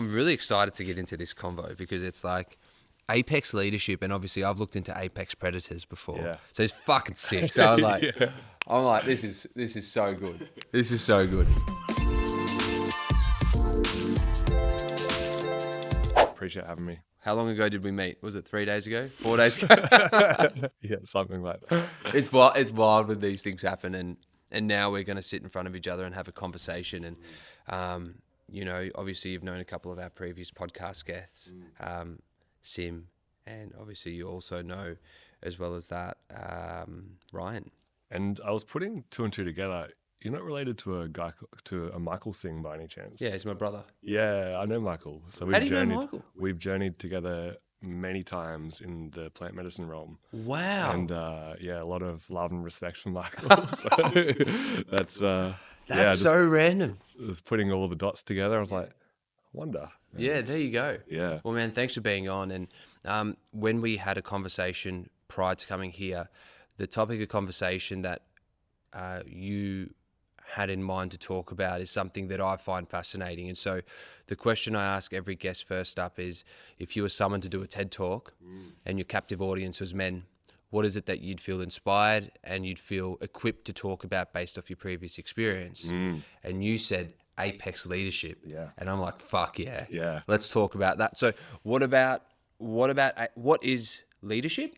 I'm really excited to get into this convo because it's like apex leadership, and obviously I've looked into apex predators before, Yeah. so it's fucking sick. So I was like, Yeah. I'm like, this is so good. This is so good. Appreciate having me. How long ago did we meet? Was it 3 days ago? 4 days ago? Yeah, something like that. It's wild when these things happen, and now we're going to sit in front of each other and have a conversation. And you know, obviously you've known a couple of our previous podcast guests, Sim, and obviously you also know, as well as that, Ryan. And I was putting two and two together. You're not related to a Michael Singh by any chance? Yeah, he's my brother. Yeah, I know Michael. So How do you know Michael? We've journeyed together many times in the plant medicine realm. Wow. And yeah, a lot of love and respect for Michael. So that's so random. just putting all the dots together. I was like, I wonder. Yeah, there you go. Yeah. Well, man, thanks for being on. And when we had a conversation prior to coming here, the topic of conversation that you had in mind to talk about is something that I find fascinating. And so the question I ask every guest first up is, if you were summoned to do a TED Talk and your captive audience was men, what is it that you'd feel inspired and you'd feel equipped to talk about based off your previous experience? And you said apex leadership. Yeah. And I'm like, fuck yeah. Yeah. Let's talk about that. So what is leadership?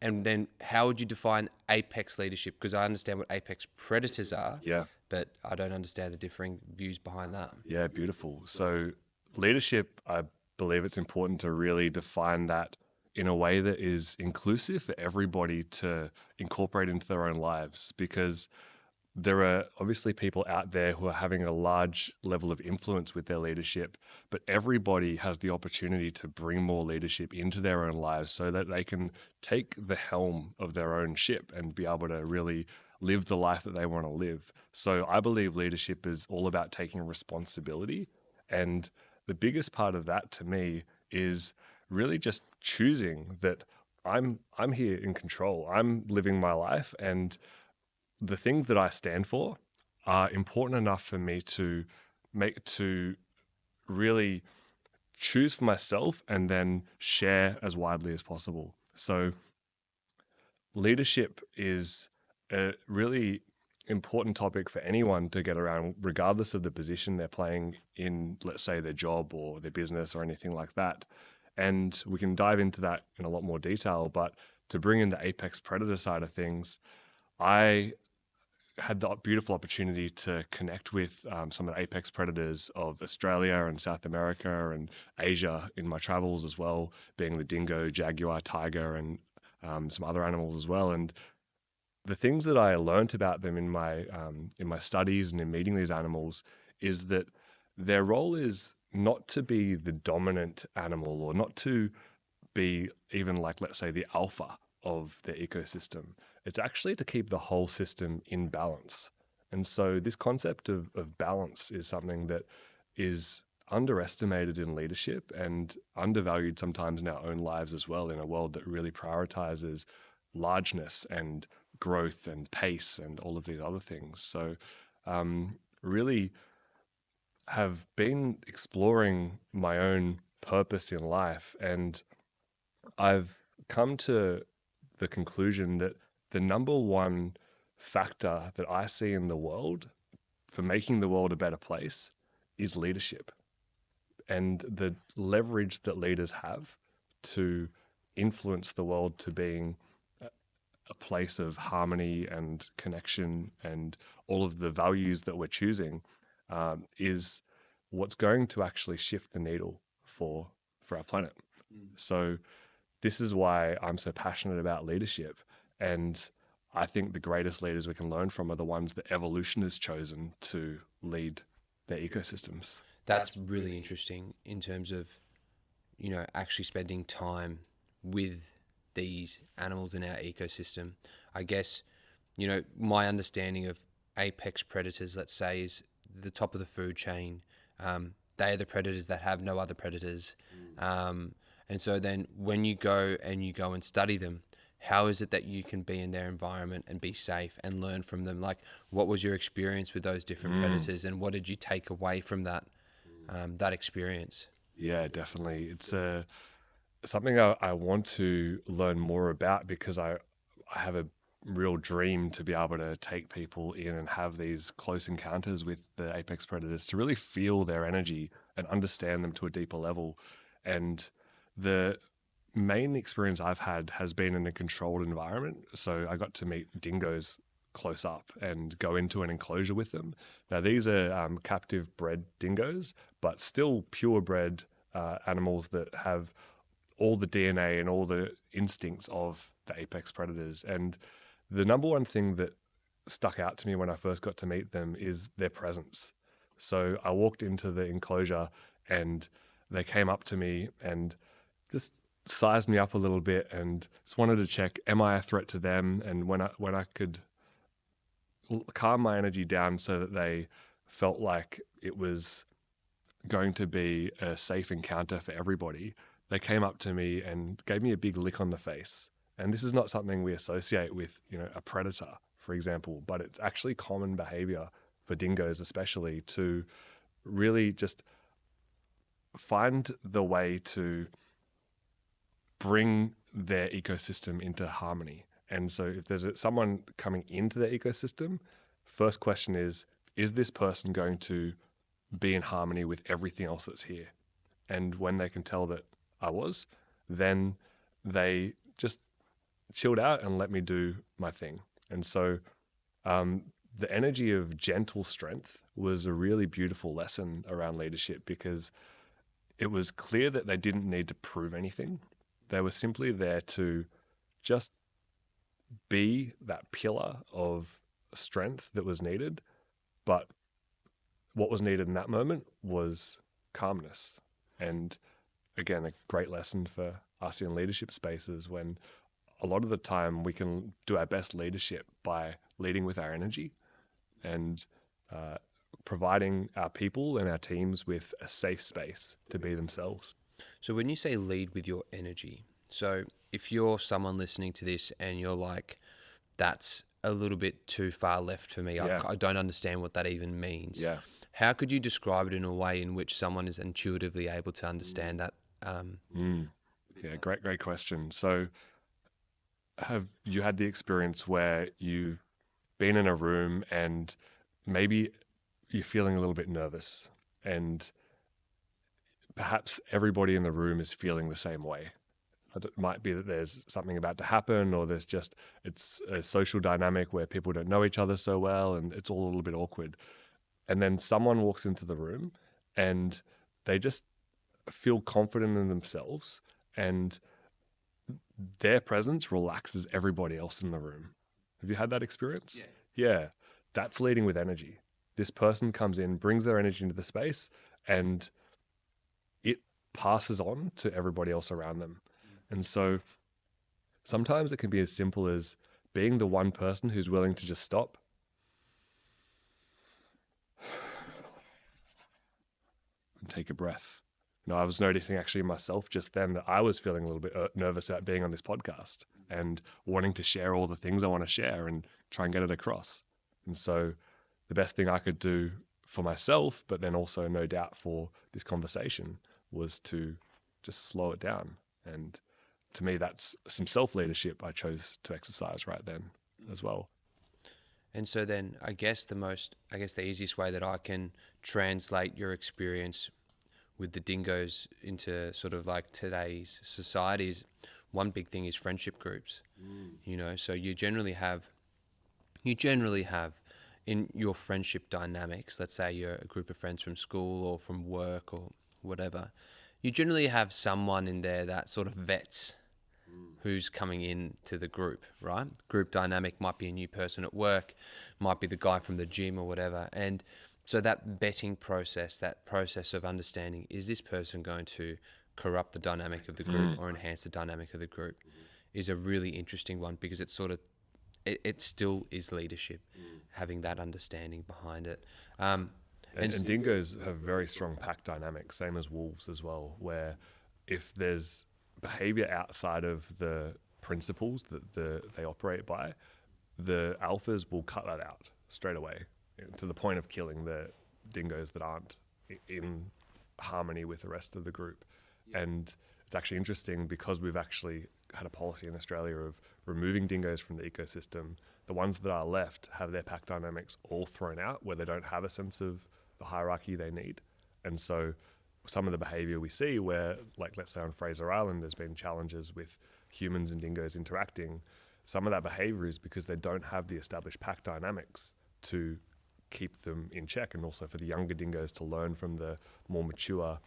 And then how would you define apex leadership? Because I understand what apex predators are. Yeah. But I don't understand the differing views behind that. Yeah, beautiful. So leadership, I believe it's important to really define that in a way that is inclusive for everybody to incorporate into their own lives, because there are obviously people out there who are having a large level of influence with their leadership, but everybody has the opportunity to bring more leadership into their own lives so that they can take the helm of their own ship and be able to really live the life that they want to live. So I believe leadership is all about taking responsibility. And the biggest part of that to me is really just choosing that I'm here in control. I'm living my life, and the things that I stand for are important enough for me to really choose for myself and then share as widely as possible. So leadership is a really important topic for anyone to get around, regardless of the position they're playing in, let's say, their job or their business or anything like that. And we can dive into that in a lot more detail. But to bring in the apex predator side of things, I had the beautiful opportunity to connect with some of the apex predators of Australia and South America and Asia in my travels as well, being the dingo, jaguar, tiger, and some other animals as well. And the things that I learned about them in my studies and in meeting these animals is that their role is not to be the dominant animal, or not to be even like, let's say, the alpha of the ecosystem. It's actually to keep the whole system in balance. And so this concept of balance is something that is underestimated in leadership and undervalued sometimes in our own lives as well, in a world that really prioritizes largeness and growth and pace and all of these other things. So really have been exploring my own purpose in life, and I've come to the conclusion that the number one factor that I see in the world for making the world a better place is leadership, and the leverage that leaders have to influence the world to being a place of harmony and connection and all of the values that we're choosing is what's going to actually shift the needle for our planet. So this is why I'm so passionate about leadership. And I think the greatest leaders we can learn from are the ones that evolution has chosen to lead their ecosystems. That's really interesting in terms of, you know, actually spending time with these animals in our ecosystem. I guess, you know, my understanding of apex predators, let's say, is the top of the food chain. They are the predators that have no other predators. And so then when you go and study them, how is it that you can be in their environment and be safe and learn from them? Like, what was your experience with those different predators, and what did you take away from that experience? Yeah, definitely. It's something I want to learn more about, because I have a real dream to be able to take people in and have these close encounters with the apex predators, to really feel their energy and understand them to a deeper level. And the main experience I've had has been in a controlled environment. So I got to meet dingoes close up and go into an enclosure with them. Now, these are captive bred dingoes, but still purebred animals that have all the DNA and all the instincts of the apex predators. And the number one thing that stuck out to me when I first got to meet them is their presence. So I walked into the enclosure and they came up to me and just sized me up a little bit and just wanted to check, am I a threat to them? And when I could calm my energy down so that they felt like it was going to be a safe encounter for everybody, they came up to me and gave me a big lick on the face. And this is not something we associate with, a predator, for example, but it's actually common behavior for dingoes, especially, to really just find the way to bring their ecosystem into harmony. And so if there's someone coming into their ecosystem, first question is this person going to be in harmony with everything else that's here? And when they can tell that I was, then they just chilled out and let me do my thing. And so the energy of gentle strength was a really beautiful lesson around leadership, because it was clear that they didn't need to prove anything. They were simply there to just be that pillar of strength that was needed. But what was needed in that moment was calmness. And again, a great lesson for us in leadership spaces, when a lot of the time we can do our best leadership by leading with our energy and providing our people and our teams with a safe space to be themselves. So when you say lead with your energy, so if you're someone listening to this and you're like, that's a little bit too far left for me, Yeah. I don't understand what that even means. Yeah. How could you describe it in a way in which someone is intuitively able to understand that? Yeah, great question. So have you had the experience where you've been in a room and maybe you're feeling a little bit nervous, and perhaps everybody in the room is feeling the same way? It might be that there's something about to happen, or it's a social dynamic where people don't know each other so well and it's all a little bit awkward. And then someone walks into the room and they just feel confident in themselves, and their presence relaxes everybody else in the room. Have you had that experience? Yeah. That's leading with energy. This person comes in, brings their energy into the space, and it passes on to everybody else around them. And so sometimes it can be as simple as being the one person who's willing to just stop and take a breath. I was noticing actually myself just then that I was feeling a little bit nervous about being on this podcast and wanting to share all the things I want to share and try and get it across. And so the best thing I could do for myself, but then also no doubt for this conversation, was to just slow it down. And to me, that's some self-leadership I chose to exercise right then as well. And so then I guess the easiest way that I can translate your experience with the dingoes into sort of like today's societies, one big thing is friendship groups. So you generally have in your friendship dynamics, let's say you're a group of friends from school or from work or whatever, you generally have someone in there that sort of vets who's coming in to the group, right? Group dynamic might be a new person at work, might be the guy from the gym or whatever. And so that vetting process, that process of understanding, is this person going to corrupt the dynamic of the group or enhance the dynamic of the group, is a really interesting one, because it's sort of, it still is leadership, having that understanding behind it. And dingoes have very strong pack dynamics, same as wolves as well, where if there's behavior outside of the principles that they operate by, the alphas will cut that out straight away, to the point of killing the dingoes that aren't in harmony with the rest of the group. And it's actually interesting because we've actually had a policy in Australia of removing dingoes from the ecosystem. The ones that are left have their pack dynamics all thrown out, where they don't have a sense of the hierarchy they need. And so some of the behavior we see where, like, let's say on Fraser Island, there's been challenges with humans and dingoes interacting. Some of that behavior is because they don't have the established pack dynamics to keep them in check, and also for the younger dingoes to learn from the more mature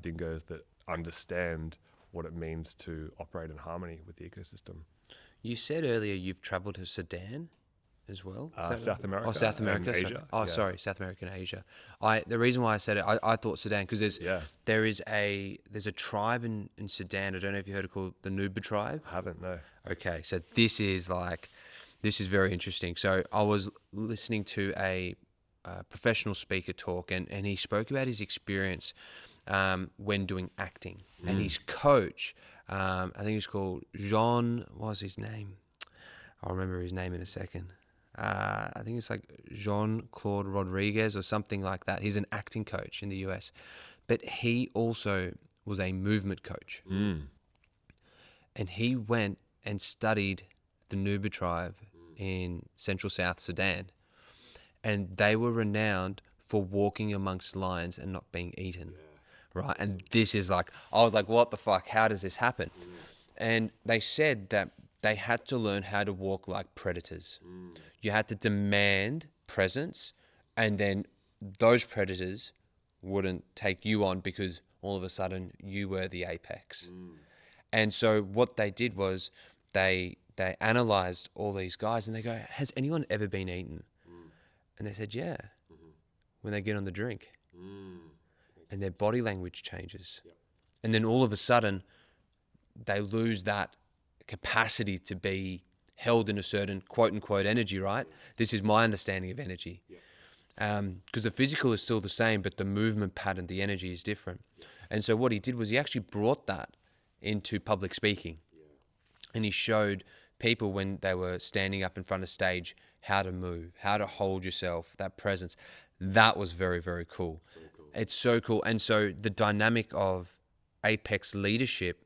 dingoes that understand what it means to operate in harmony with the ecosystem. You said earlier you've travelled to Sudan as well? South America. Oh, South America. And Asia. Sorry, South America and Asia. The reason why I said it, I thought Sudan because there's a tribe in Sudan. I don't know if you heard it called the Nuba tribe. I haven't, no. Okay, so this is very interesting. So I was listening to a professional speaker talk, and he spoke about his experience when doing acting, and his coach, I think he's called Jean. What was his name? I'll remember his name in a second. I think it's like Jean-Claude Rodriguez or something like that. He's an acting coach in the US, but he also was a movement coach. And he went and studied the Nuba tribe in Central South Sudan, and they were renowned for walking amongst lions and not being eaten. Right. And this is like, I was like, what the fuck? How does this happen? And they said that they had to learn how to walk like predators. You had to demand presence, and then those predators wouldn't take you on because all of a sudden you were the apex. And so what they did was they analyzed all these guys, and they go, has anyone ever been eaten? And they said, yeah, when they get on the drink. And their body language changes. And then all of a sudden, they lose that capacity to be held in a certain quote-unquote energy, right? This is my understanding of energy. Because the physical is still the same, but the movement pattern, the energy is different. And so what he did was he actually brought that into public speaking. And he showed people when they were standing up in front of stage how to move, how to hold yourself, that presence. That was very, very cool. It's so cool. And so the dynamic of apex leadership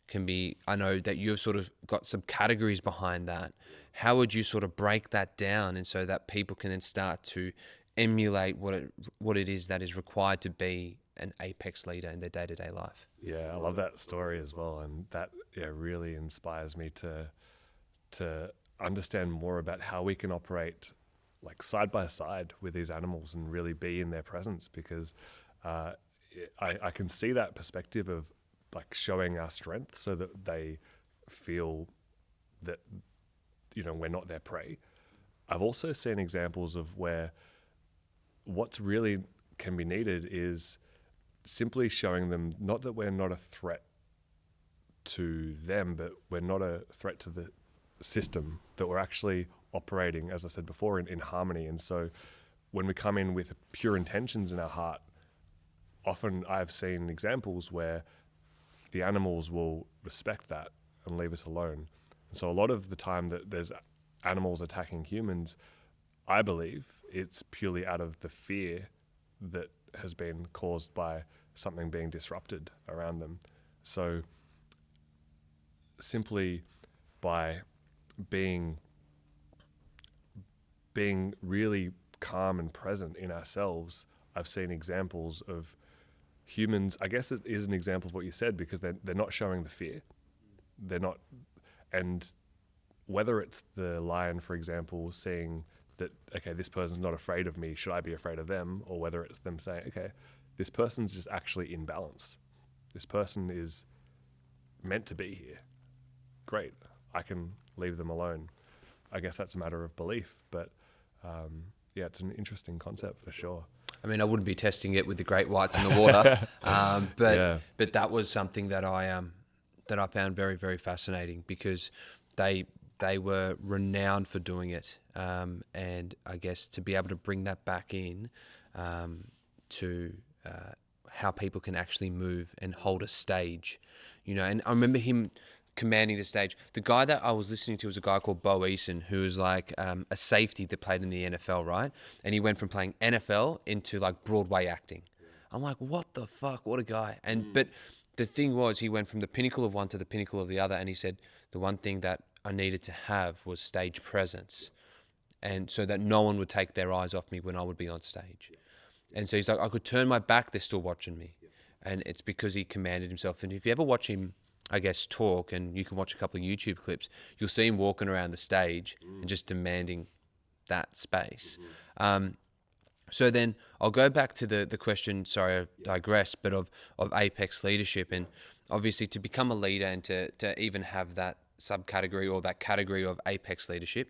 can be, I know that you've sort of got some categories behind that. How would you sort of break that down, and so that people can then start to emulate what it is that is required to be an apex leader in their day-to-day life? Yeah, I love that story as well. And that really inspires me to understand more about how we can operate like side by side with these animals and really be in their presence, because I can see that perspective of like showing our strength so that they feel that, we're not their prey. I've also seen examples of where what's really can be needed is simply showing them not that we're not a threat to them, but we're not a threat to the system, that we're actually operating, as I said before, in harmony. And so when we come in with pure intentions in our heart, often I've seen examples where the animals will respect that and leave us alone. And so a lot of the time that there's animals attacking humans, I believe it's purely out of the fear that has been caused by something being disrupted around them. So simply by being really calm and present in ourselves, I've seen examples of humans. I guess it is an example of what you said, because they're not showing the fear. They're not, and whether it's the lion, for example, seeing that, okay, this person's not afraid of me, should I be afraid of them? Or whether it's them saying, okay, this person's just actually in balance. This person is meant to be here. Great, I can leave them alone. I guess that's a matter of belief, but it's an interesting concept for sure. I mean, I wouldn't be testing it with the great whites in the water, but that was something that I found very, very fascinating, because they were renowned for doing it, and I guess to be able to bring that back in to how people can actually move and hold a stage, And I remember him commanding the stage. The guy that I was listening to was a guy called Bo Eason, who was like a safety that played in the NFL, right? And he went from playing NFL into like Broadway acting. I'm like, what the fuck? What a guy. But the thing was, he went from the pinnacle of one to the pinnacle of the other. And he said, the one thing that I needed to have was stage presence. And so that no one would take their eyes off me when I would be on stage. And so he's like, I could turn my back, they're still watching me. And it's because he commanded himself. And if you ever watch him, I guess, talk, and you can watch a couple of YouTube clips, you'll see him walking around the stage and just demanding that space. So then I'll go back to the question, sorry, I digress, but of apex leadership. And obviously to become a leader and to even have that subcategory or that category of apex leadership,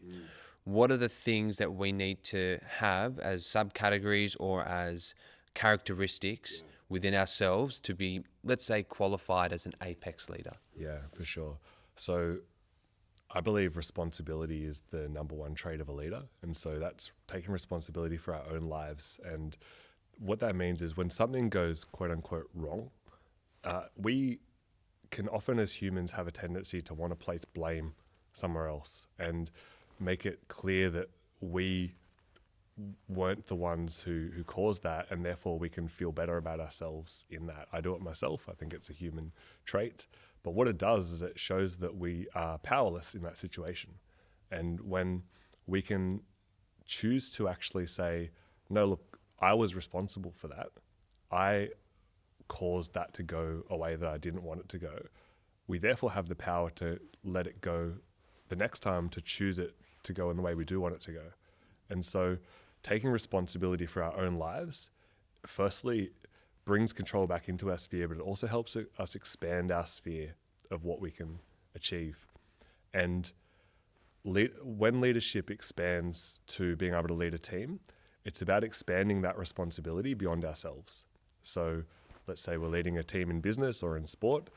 what are the things that we need to have as subcategories or as characteristics within ourselves to be, let's say, qualified as an apex leader? Yeah, for sure. So I believe responsibility is the number one trait of a leader. And so that's taking responsibility for our own lives. And what that means is when something goes quote unquote wrong, we can often as humans have a tendency to want to place blame somewhere else and make it clear that we weren't the ones who caused that, and therefore we can feel better about ourselves in that. I do it myself. I think it's a human trait. But what it does is it shows that we are powerless in that situation. And when we can choose to actually say, no, look, I was responsible for that. I caused that to go a way that I didn't want it to go. We therefore have the power to let it go the next time, to choose it to go in the way we do want it to go. And so taking responsibility for our own lives, firstly, brings control back into our sphere, but it also helps us expand our sphere of what we can achieve. And when leadership expands to being able to lead a team, it's about expanding that responsibility beyond ourselves. So let's say we're leading a team in business or in sport.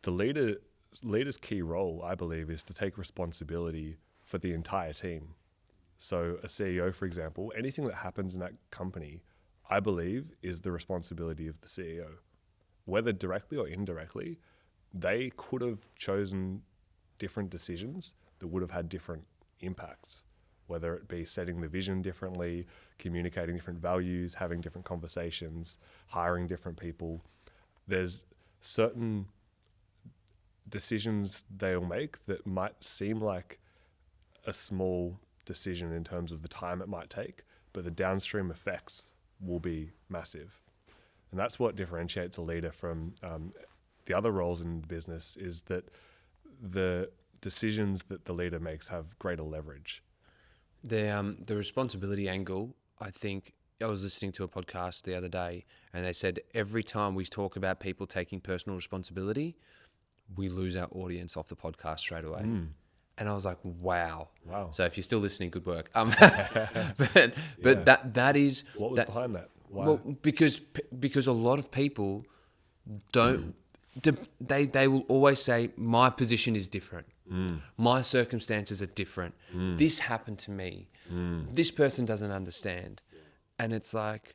The leader's key role, I believe, is to take responsibility for the entire team. So a CEO, for example, anything that happens in that company, I believe, is the responsibility of the CEO. Whether directly or indirectly, they could have chosen different decisions that would have had different impacts, whether it be setting the vision differently, communicating different values, having different conversations, hiring different people. There's certain decisions they'll make that might seem like a small decision in terms of the time it might take, but the downstream effects will be massive. And that's what differentiates a leader from the other roles in business, is that the decisions that the leader makes have greater leverage. The responsibility angle, I think I was listening to a podcast the other day, and they said every time we talk about people taking personal responsibility, we lose our audience off the podcast straight away. And I was like, wow. So if you're still listening, good work. But that is... What was behind that? Why? Well, because a lot of people don't... They will always say, my position is different. My circumstances are different. This happened to me. This person doesn't understand. And it's like,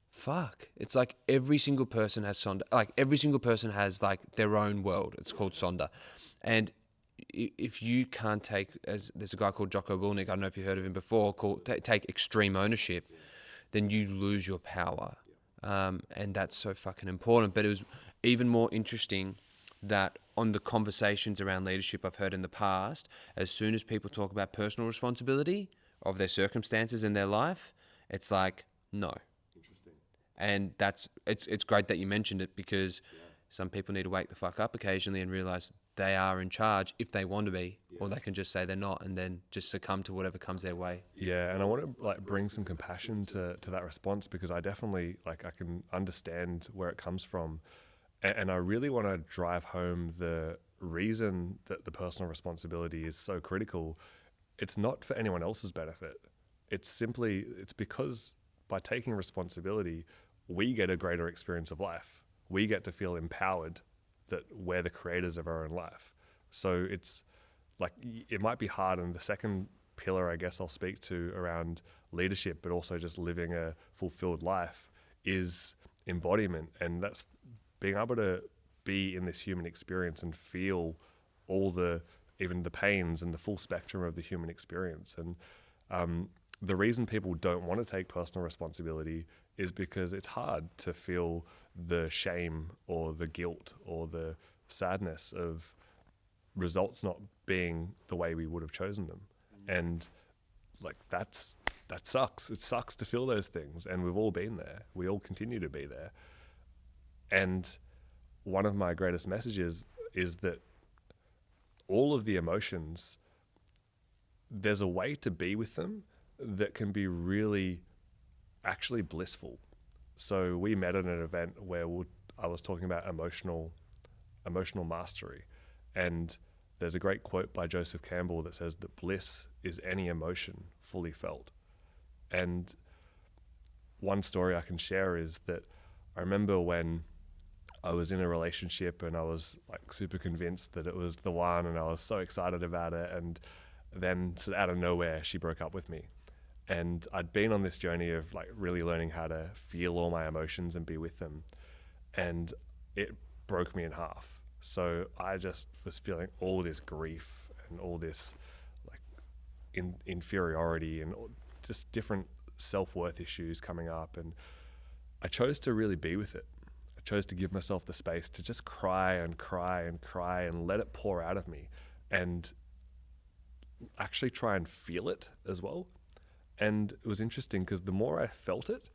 fuck. It's like every single person has Sonder. Like every single person has like their own world. It's called Sonder. And if you can't take, as there's a guy called Jocko Willink, I don't know if you heard of him before, called take extreme ownership, then you lose your power. And that's so fucking important. But it was even more interesting that on the conversations around leadership I've heard in the past, as soon as people talk about personal responsibility of their circumstances in their life, it's like, no. Interesting. And it's great that you mentioned it, because some people need to wake the fuck up occasionally and realize they are in charge if they want to be, or they can just say they're not and then just succumb to whatever comes their way. Yeah, and I want to like bring some compassion to that response, because I definitely I can understand where it comes from, and I really want to drive home the reason that the personal responsibility is so critical. It's not for anyone else's benefit. It's because by taking responsibility, we get a greater experience of life. We get to feel empowered that we're the creators of our own life. So it's like, it might be hard. And the second pillar, I guess I'll speak to around leadership, but also just living a fulfilled life, is embodiment. And that's being able to be in this human experience and feel all even the pains and the full spectrum of the human experience. And the reason people don't want to take personal responsibility is because it's hard to feel the shame or the guilt or the sadness of results not being the way we would have chosen them. And like that sucks. It sucks to feel those things, and we've all been there. We all continue to be there. And one of my greatest messages is that all of the emotions, there's a way to be with them that can be really actually blissful. So we met at an event where I was talking about emotional mastery. And there's a great quote by Joseph Campbell that says that bliss is any emotion fully felt. And one story I can share is that I remember when I was in a relationship and I was like super convinced that it was the one, and I was so excited about it. And then out of nowhere, she broke up with me. And I'd been on this journey of like really learning how to feel all my emotions and be with them. And it broke me in half. So I just was feeling all this grief and all this like inferiority and just different self-worth issues coming up. And I chose to really be with it. I chose to give myself the space to just cry and cry and cry and let it pour out of me, and actually try and feel it as well. And it was interesting because the more I felt it,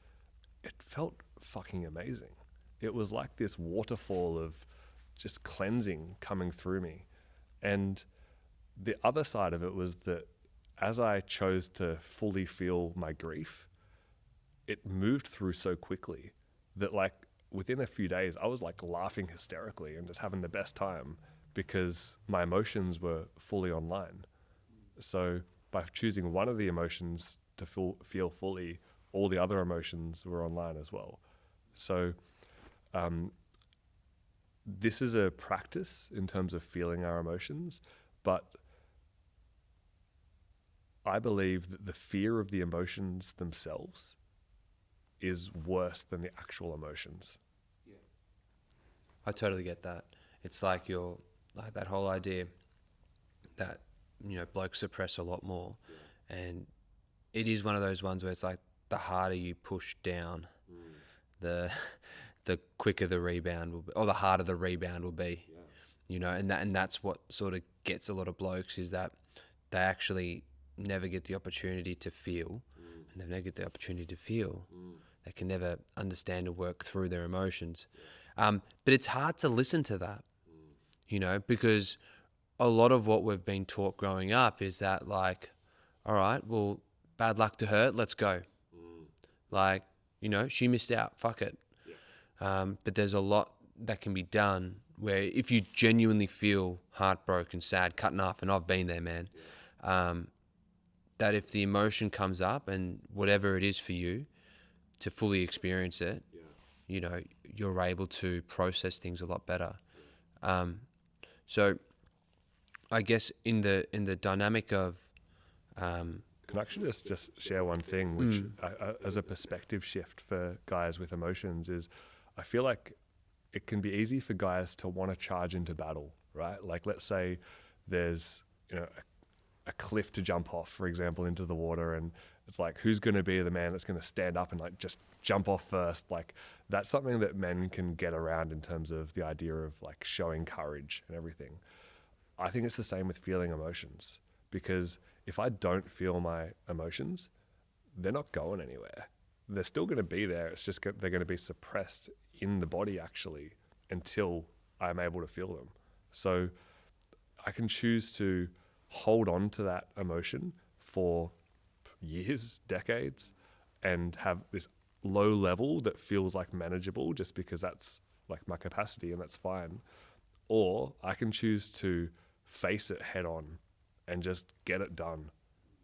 it felt fucking amazing. It was like this waterfall of just cleansing coming through me. And the other side of it was that as I chose to fully feel my grief, it moved through so quickly that like within a few days, I was like laughing hysterically and just having the best time because my emotions were fully online. So by choosing one of the emotions to feel fully, all the other emotions were online as well. So this is a practice in terms of feeling our emotions, but I believe that the fear of the emotions themselves is worse than the actual emotions. Yeah. I totally get that. It's like that whole idea that, blokes suppress a lot more. Yeah. And it is one of those ones where it's like the harder you push down, the quicker the rebound will be, or the harder the rebound will be. Yeah. And that's what sort of gets a lot of blokes, is that they actually never get the opportunity to feel. And they never get the opportunity to feel. They can never understand or work through their emotions. But it's hard to listen to that, because a lot of what we've been taught growing up is that like, all right, well, bad luck to her, let's go. Like, she missed out, fuck it. Yeah. But there's a lot that can be done where if you genuinely feel heartbroken, sad, cut in half, and I've been there, man, that if the emotion comes up and whatever it is for you, to fully experience it, you're able to process things a lot better. So I guess in the dynamic of... Can I actually just share one thing, which as a perspective shift for guys with emotions, is I feel like it can be easy for guys to want to charge into battle, right? Like let's say there's a cliff to jump off, for example, into the water, and it's like, who's going to be the man that's going to stand up and like just jump off first? Like that's something that men can get around in terms of the idea of like showing courage and everything. I think it's the same with feeling emotions, because if I don't feel my emotions, they're not going anywhere. They're still going to be there. It's just they're going to be suppressed in the body actually until I'm able to feel them. So I can choose to hold on to that emotion for years, decades, and have this low level that feels like manageable just because that's like my capacity and that's fine. Or I can choose to face it head on and just get it done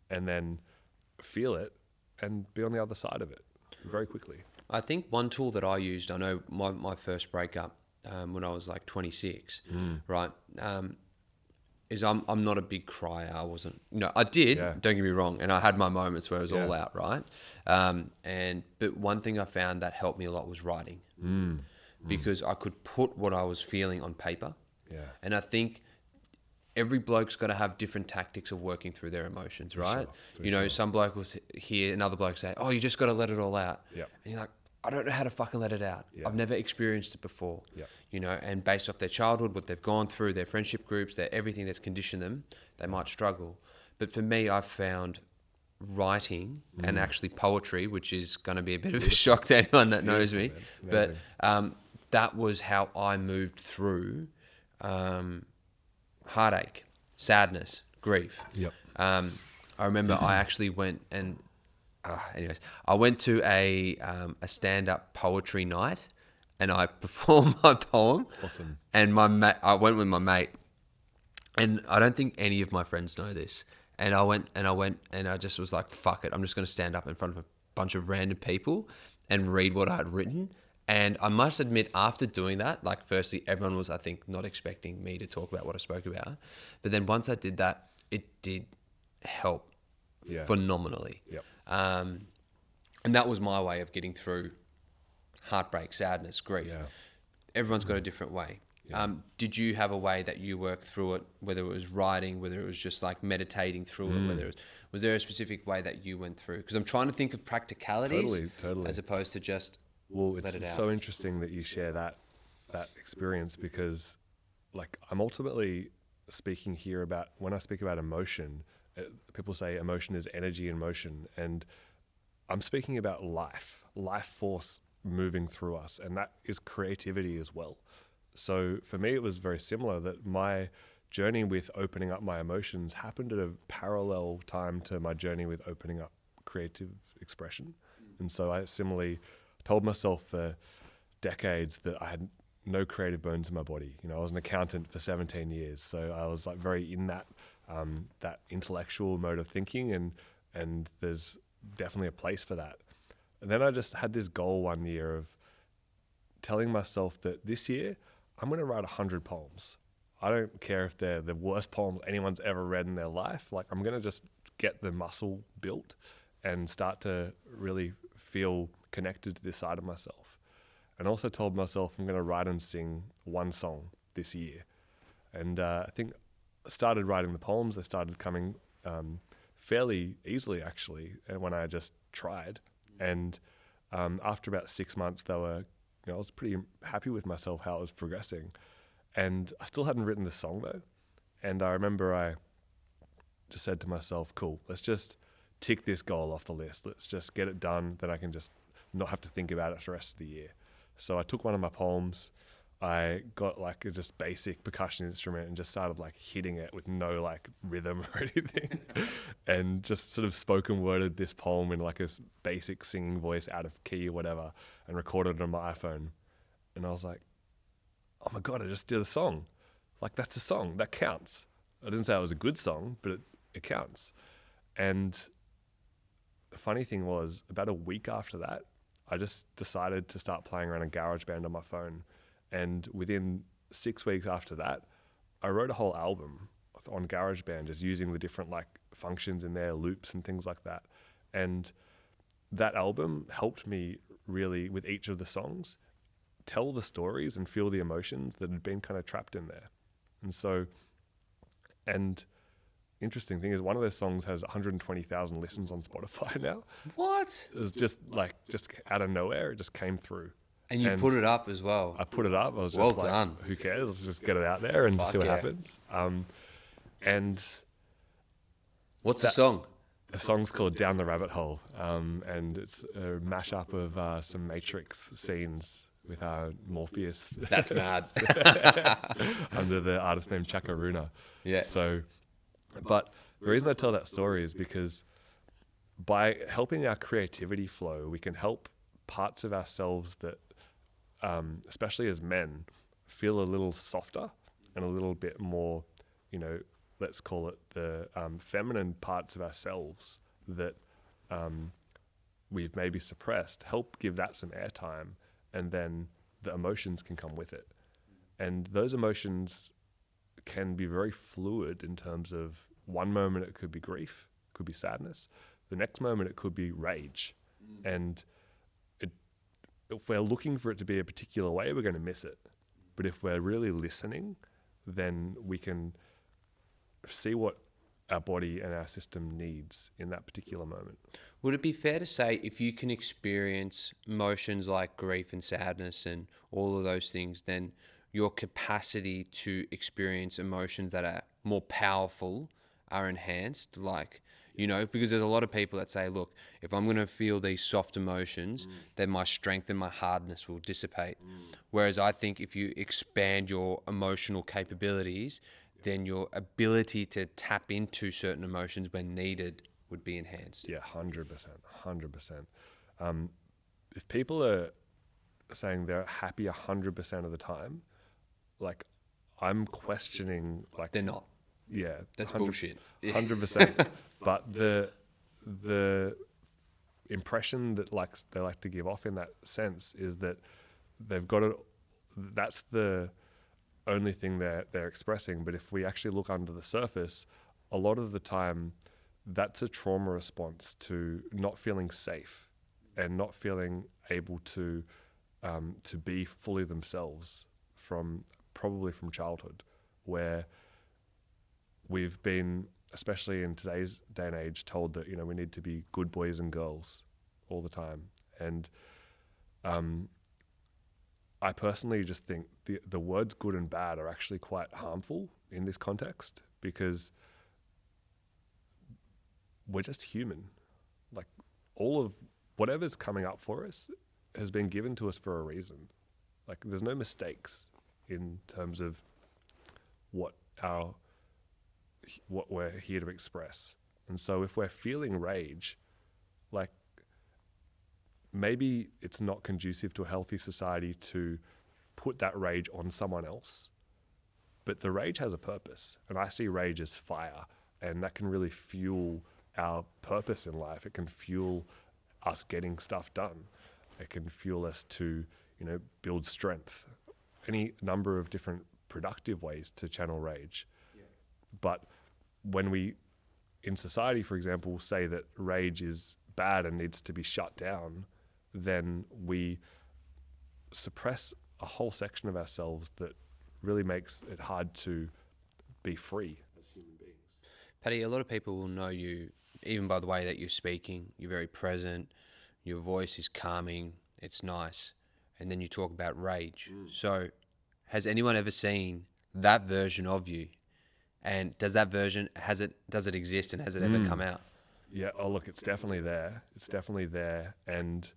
and then feel it and be on the other side of it very quickly. I think one tool that I used, I know my first breakup when I was like 26, right, is I'm not a big crier. I wasn't, I did, don't get me wrong, and I had my moments where it was all out, right? But one thing I found that helped me a lot was writing, because I could put what I was feeling on paper. Yeah. And I think every bloke's got to have different tactics of working through their emotions, right? For You know, sure. some bloke will hear another bloke say, "Oh, you just got to let it all out." Yep. And you're like, "I don't know how to fucking let it out. Yeah. I've never experienced it before." Yep. You know, and based off their childhood, what they've gone through, their friendship groups, their everything that's conditioned them, they might struggle. But for me, I've found writing and actually poetry, which is going to be a bit of a shock to anyone that knows me, but that was how I moved through heartache, sadness, grief. Yep. I remember I actually went and, I went to a stand-up poetry night, and I performed my poem. Awesome. And I went with my mate, and I don't think any of my friends know this. And I went and I just was like, fuck it, I'm just going to stand up in front of a bunch of random people and read what I had written. And I must admit, after doing that, like, firstly, everyone was, I think, not expecting me to talk about what I spoke about. But then once I did that, it did help phenomenally. Yep. And that was my way of getting through heartbreak, sadness, grief. Yeah. Everyone's got a different way. Did you have a way that you worked through it, whether it was writing, whether it was just like meditating through it, whether it was there a specific way that you went through? Because I'm trying to think of practicalities Totally. as opposed to just let it out. It's so interesting that you share that experience, because like I'm ultimately speaking here about, when I speak about emotion, people say emotion is energy in motion, and I'm speaking about life force moving through us, and that is creativity as well. So for me, it was very similar, that my journey with opening up my emotions happened at a parallel time to my journey with opening up creative expression. And so I similarly told myself for decades that I had no creative bones in my body. You know, I was an accountant for 17 years. So I was like very in that intellectual mode of thinking, and there's definitely a place for that. And then I just had this goal one year of telling myself that this year I'm going to write 100 poems. I don't care if they're the worst poems anyone's ever read in their life. Like, I'm going to just get the muscle built and start to really feel connected to this side of myself. And also told myself I'm going to write and sing one song this year. And I think I started writing the poems. They started coming fairly easily, actually, when I just tried. And after about 6 months, I was pretty happy with myself, how it was progressing. And I still hadn't written the song though. And I remember I just said to myself, cool, let's just tick this goal off the list. Let's just get it done. Then I can just not have to think about it for the rest of the year. So I took one of my poems, I got like a just basic percussion instrument and just started like hitting it with no like rhythm or anything, and just sort of spoken worded this poem in like a basic singing voice out of key or whatever, and recorded it on my iPhone. And I was like, oh my God, I just did a song. Like, that's a song, that counts. I didn't say it was a good song, but it counts. And the funny thing was, about a week after that, I just decided to start playing around in GarageBand on my phone. And within 6 weeks after that, I wrote a whole album on GarageBand, just using the different like functions in there, loops and things like that. And that album helped me really, with each of the songs, tell the stories and feel the emotions that had been kind of trapped in there. And so, and interesting thing is, one of those songs has 120,000 listens on Spotify now. What? It was just out of nowhere, it just came through. And you put it up as well. I put it up. I was well just like, done. who cares? Let's just get it out there and see what happens. And what's the song? The song's called Down the Rabbit Hole. And it's a mashup of some Matrix scenes with Morpheus. That's mad. Under the artist named Chakaruna. Yeah. So, but the reason I tell that story is because by helping our creativity flow, we can help parts of ourselves that, especially as men, feel a little softer and a little bit more, let's call it the feminine parts of ourselves that we've maybe suppressed, help give that some airtime, and then the emotions can come with it. And those emotions can be very fluid in terms of, one moment it could be grief, could be sadness. The next moment it could be rage. And if we're looking for it to be a particular way, we're going to miss it. But if we're really listening, then we can see what our body and our system needs in that particular moment. Would it be fair to say if you can experience emotions like grief and sadness and all of those things, then your capacity to experience emotions that are more powerful are enhanced? Like, because there's a lot of people that say, look, if I'm going to feel these soft emotions, then my strength and my hardness will dissipate. Whereas I think if you expand your emotional capabilities, then your ability to tap into certain emotions when needed would be enhanced. Yeah, 100%. If people are saying they're happy 100% of the time, like, I'm questioning, like, They're not. yeah, That's bullshit. 100%. But the impression that they like to give off in that sense is that they've got it. That's the only thing they're expressing. But if we actually look under the surface, a lot of the time, that's a trauma response to not feeling safe and not feeling able to be fully themselves probably from childhood, where we've been, especially in today's day and age, told that we need to be good boys and girls all the time. And I personally just think the words good and bad are actually quite harmful in this context, because we're just human. Like, all of whatever's coming up for us has been given to us for a reason. Like, there's no mistakes in terms of what we're here to express. And so if we're feeling rage, like, maybe it's not conducive to a healthy society to put that rage on someone else. But the rage has a purpose. And I see rage as fire. And that can really fuel our purpose in life. It can fuel us getting stuff done. It can fuel us to, build strength. Any number of different productive ways to channel rage. Yeah. But when we, in society, for example, say that rage is bad and needs to be shut down, then we suppress a whole section of ourselves that really makes it hard to be free as human beings. Patty, a lot of people will know you even by the way that you're speaking. You're very present. Your voice is calming. It's nice. And then you talk about rage. So has anyone ever seen that version of you? And does that version, does it exist, and has it ever come out? Yeah, look, it's definitely there. It's definitely there. And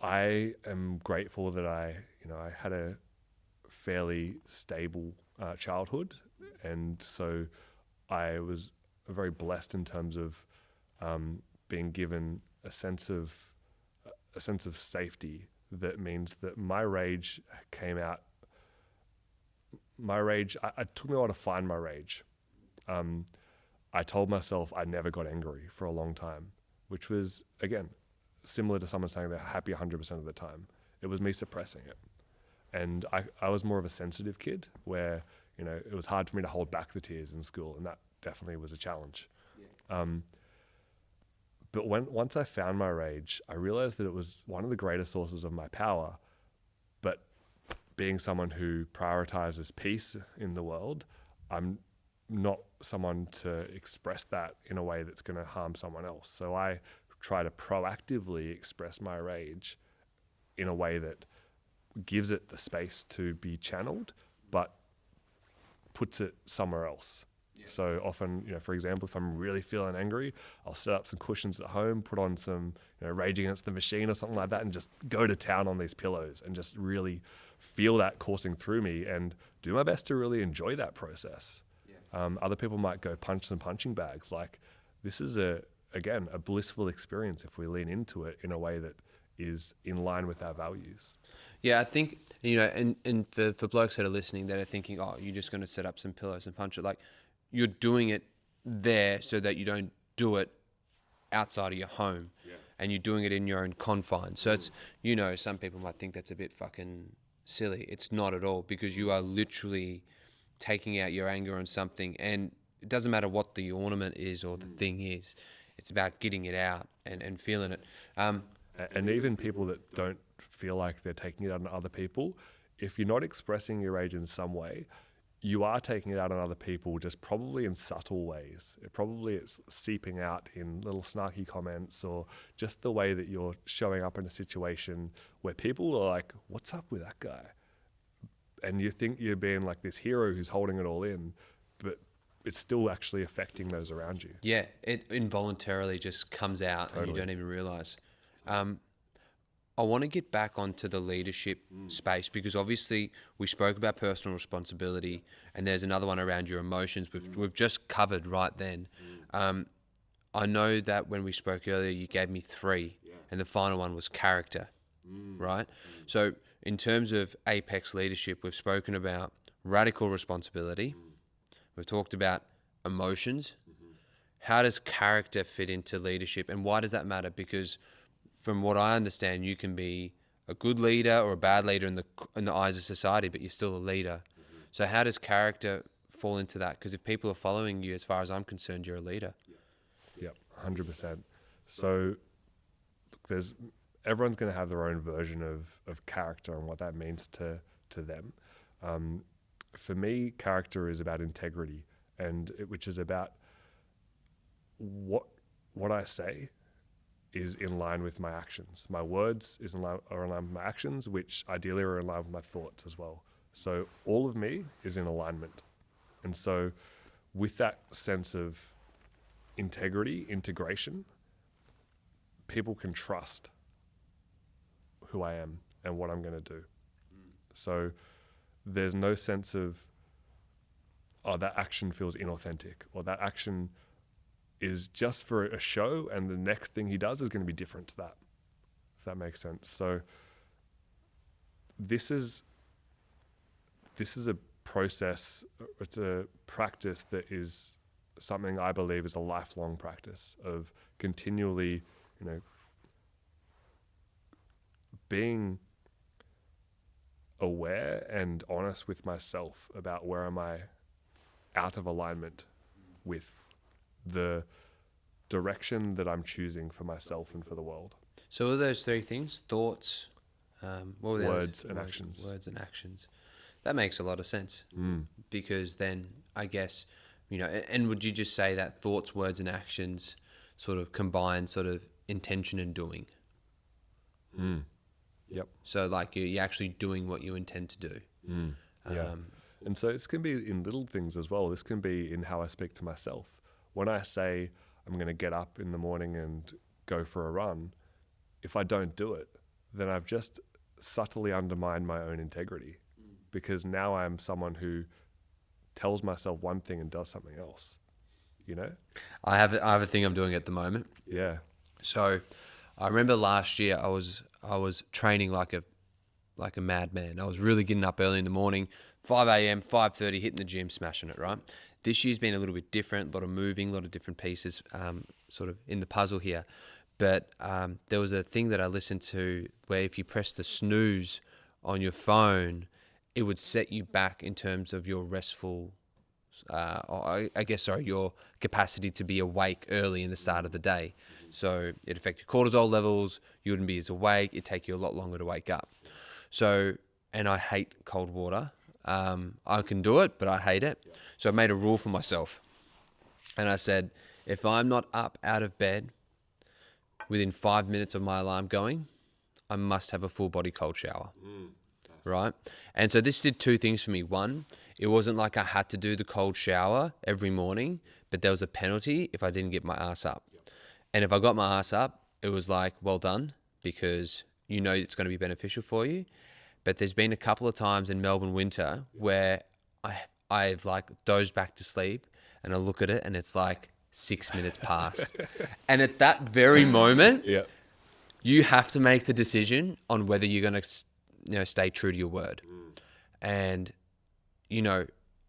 I am grateful that I had a fairly stable childhood. And so I was very blessed in terms of being given a sense of safety. That means that my rage came out. It took me a while to find my rage. I told myself I never got angry for a long time, which was, again, similar to someone saying they're happy 100% of the time. It was me suppressing it. And I was more of a sensitive kid where, it was hard for me to hold back the tears in school, and that definitely was a challenge. Yeah. But once I found my rage, I realized that it was one of the greatest sources of my power. But being someone who prioritizes peace in the world, I'm not someone to express that in a way that's going to harm someone else. So I try to proactively express my rage in a way that gives it the space to be channeled, but puts it somewhere else. Yeah. So often, for example, if I'm really feeling angry, I'll set up some cushions at home, put on some, Rage Against the Machine or something like that, and just go to town on these pillows and just really feel that coursing through me and do my best to really enjoy that process. Yeah. Other people might go punch some punching bags. Like, this is a blissful experience if we lean into it in a way that is in line with our values. Yeah, I think, and for blokes that are listening that are thinking, oh, you're just going to set up some pillows and punch it. Like, you're doing it there so that you don't do it outside of your home. Yeah. And you're doing it in your own confines. So it's, some people might think that's a bit fucking silly. It's not at all, because you are literally taking out your anger on something, and it doesn't matter what the ornament is or the thing is. It's about getting it out and feeling it. And even people that don't feel like they're taking it out on other people, if you're not expressing your rage in some way, you are taking it out on other people, just probably in subtle ways. It's seeping out in little snarky comments, or just the way that you're showing up in a situation where people are like, what's up with that guy? And you think you're being like this hero who's holding it all in, but it's still actually affecting those around you. Yeah, it involuntarily just comes out and you Totally. don't even realize. I want to get back onto the leadership space, because obviously we spoke about personal responsibility, and there's another one around your emotions, we've just covered right then. I know that when we spoke earlier, you gave me 3, and the final one was character, right? So in terms of apex leadership, we've spoken about radical responsibility. We've talked about emotions. How does character fit into leadership, and why does that matter? Because from what I understand, you can be a good leader or a bad leader in the eyes of society, but you're still a leader. So how does character fall into that? Because if people are following you, as far as I'm concerned, you're a leader. Yep, 100%. So look, everyone's going to have their own version of character and what that means to them. For me, character is about integrity, which is about what I say is in line with my actions. My words are in line with my actions, which ideally are in line with my thoughts as well. So all of me is in alignment. And so with that sense of integrity, integration, people can trust who I am and what I'm going to do. So there's no sense of, oh, that action feels inauthentic, or that action is just for a show, and the next thing he does is going to be different to that, if that makes sense. So this is a process, it's a practice that is something I believe is a lifelong practice of continually, being aware and honest with myself about where am I out of alignment with the direction that I'm choosing for myself and for the world. So what are those 3 things? Thoughts, what were the Words others? and actions. Words and actions. That makes a lot of sense, because then I guess, and would you just say that thoughts, words and actions sort of combine sort of intention and doing? Yep. So like you're actually doing what you intend to do. Yeah. And so this can be in little things as well. This can be in how I speak to myself. When I say I'm going to get up in the morning and go for a run, if I don't do it, then I've just subtly undermined my own integrity, because now I'm someone who tells myself one thing and does something else, I have a thing I'm doing at the moment. Yeah. So I remember last year I was training like a madman. I was really getting up early in the morning, 5 a.m., 5:30, hitting the gym, smashing it, right? This year's been a little bit different, a lot of moving, a lot of different pieces sort of in the puzzle here. But there was a thing that I listened to where if you press the snooze on your phone, it would set you back in terms of your restful, your capacity to be awake early in the start of the day. So it affects your cortisol levels, you wouldn't be as awake, it'd take you a lot longer to wake up. So, and I hate cold water. I can do it, but I hate it. So I made a rule for myself. And I said, if I'm not up out of bed within 5 minutes of my alarm going, I must have a full body cold shower. Right? And so this did 2 things for me. One, it wasn't like I had to do the cold shower every morning, but there was a penalty if I didn't get my ass up. And if I got my ass up, it was like, well done, because it's going to be beneficial for you. But there's been a couple of times in Melbourne winter where I've like dozed back to sleep and I look at it and it's like 6 minutes past. And at that very moment, you have to make the decision on whether you're going to stay true to your word. And,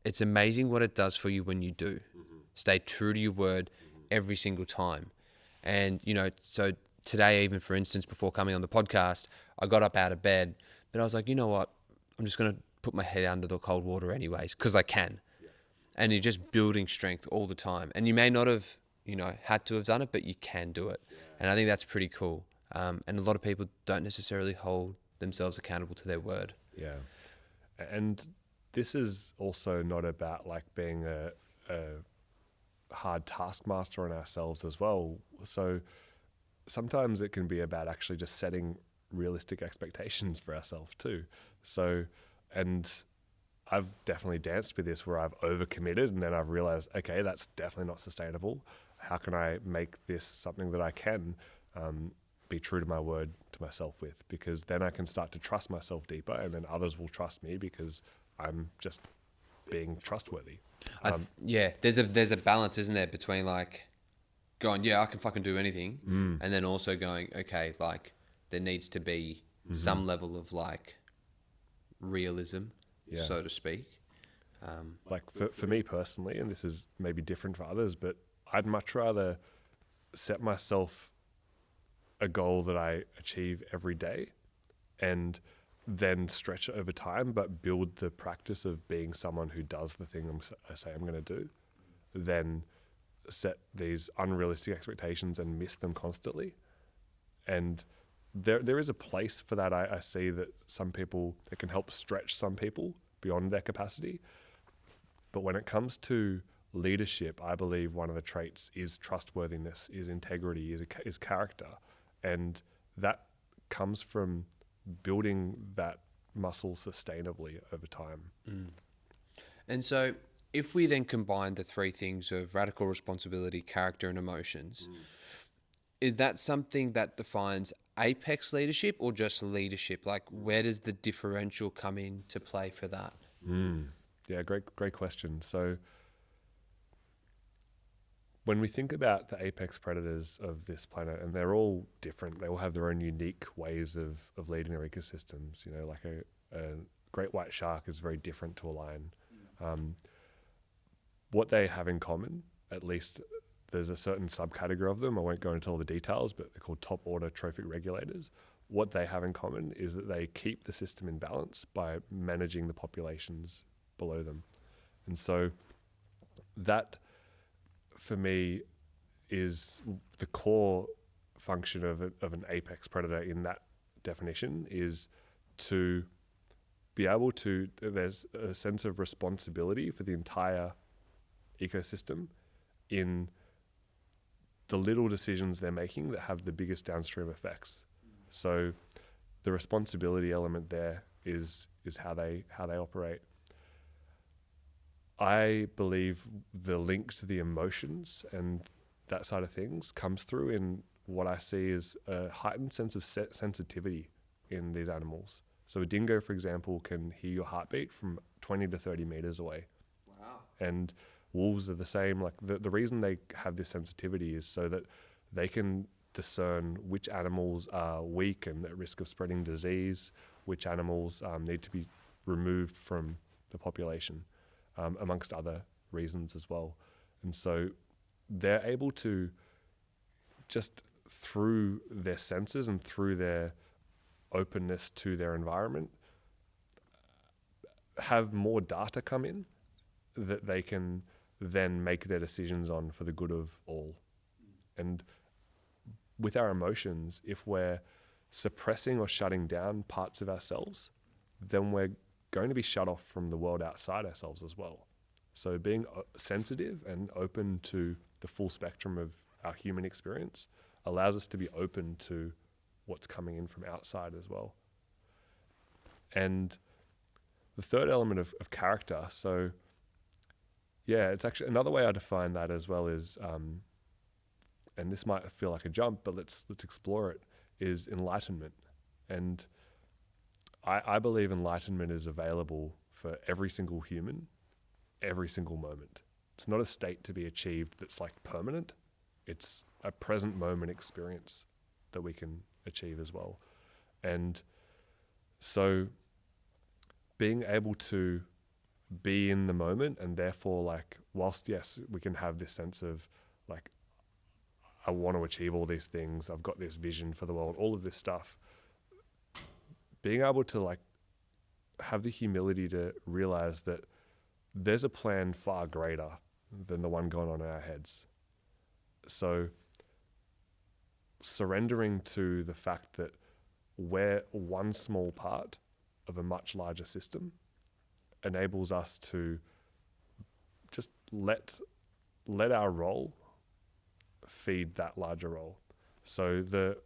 it's amazing what it does for you when you do. Stay true to your word every single time. And, so today, even for instance, before coming on the podcast, I got up out of bed, but I was like, you know what? I'm just going to put my head under the cold water anyways, because I can. And you're just building strength all the time. And you may not have, had to have done it, but you can do it. And I think that's pretty cool. And a lot of people don't necessarily hold themselves accountable to their word. Yeah. And this is also not about like being a hard taskmaster on ourselves as well. So sometimes it can be about actually just setting realistic expectations for ourselves too. So, and I've definitely danced with this where I've overcommitted and then I've realized, okay, that's definitely not sustainable. How can I make this something that I can be true to my word to myself with? Because then I can start to trust myself deeper, and then others will trust me because I'm just being trustworthy. Yeah, there's a balance, isn't there, between like going, yeah, I can fucking do anything, and then also going, okay, like there needs to be some level of like realism, Yeah. so to speak. Like for me personally, and this is maybe different for others, but I'd much rather set myself a goal that I achieve every day and then stretch it over time, but build the practice of being someone who does the thing I say I'm going to do, than set these unrealistic expectations and miss them constantly. And there is a place for that. I see that some people, it can help stretch some people beyond their capacity. But when it comes to leadership, I believe one of the traits is trustworthiness, is integrity, is character. And that comes from building that muscle sustainably over time. And so, if we then combine the three things of radical responsibility, character, and emotions, is that something that defines apex leadership or just leadership? Like, where does the differential come into play for that? Yeah, great question. So when we think about the apex predators of this planet, and they're all different, they all have their own unique ways of leading their ecosystems. You know, like a great white shark is very different to a lion. What they have in common, at least there's a certain subcategory of them, I won't go into all the details, but they're called top order trophic regulators. What they have in common is that they keep the system in balance by managing the populations below them. And so that, for me, is the core function of an apex predator in that definition, is to be able to, there's a sense of responsibility for the entire ecosystem in the little decisions they're making that have the biggest downstream effects. So the responsibility element there is how they operate. I believe the link to the emotions and that side of things comes through in what I see as a heightened sense of sensitivity in these animals. So a dingo, for example, can hear your heartbeat from 20 to 30 meters away. Wow. And wolves are the same. Like the reason they have this sensitivity is so that they can discern which animals are weak and at risk of spreading disease, which animals need to be removed from the population, amongst other reasons as well. And so they're able to, just through their senses and through their openness to their environment, have more data come in that they can then make their decisions on for the good of all. And with our emotions, if we're suppressing or shutting down parts of ourselves, then we're going to be shut off from the world outside ourselves as well. So being sensitive and open to the full spectrum of our human experience allows us to be open to what's coming in from outside as well. And the third element of character, so yeah, it's actually another way I define that as well is, and this might feel like a jump, but let's explore it, is enlightenment. And I believe enlightenment is available for every single human, every single moment. It's not a state to be achieved that's like permanent. It's a present moment experience that we can achieve as well. And so being able to be in the moment, and therefore, like, whilst yes, we can have this sense of like, I want to achieve all these things, I've got this vision for the world, all of this stuff, being able to like have the humility to realize that there's a plan far greater than the one going on in our heads. So surrendering to the fact that we're one small part of a much larger system, enables us to just let our role feed that larger role. So the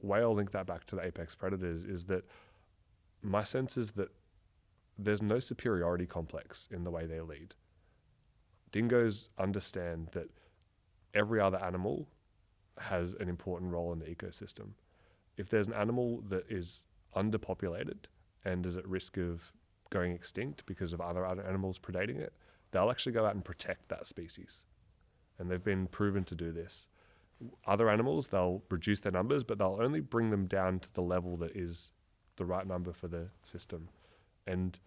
way I'll link that back to the apex predators is that my sense is that there's no superiority complex in the way they lead. Dingoes understand that every other animal has an important role in the ecosystem. If there's an animal that is underpopulated and is at risk of going extinct because of other animals predating it, they'll actually go out and protect that species. And they've been proven to do this. Other animals, they'll reduce their numbers, but they'll only bring them down to the level that is the right number for the system. And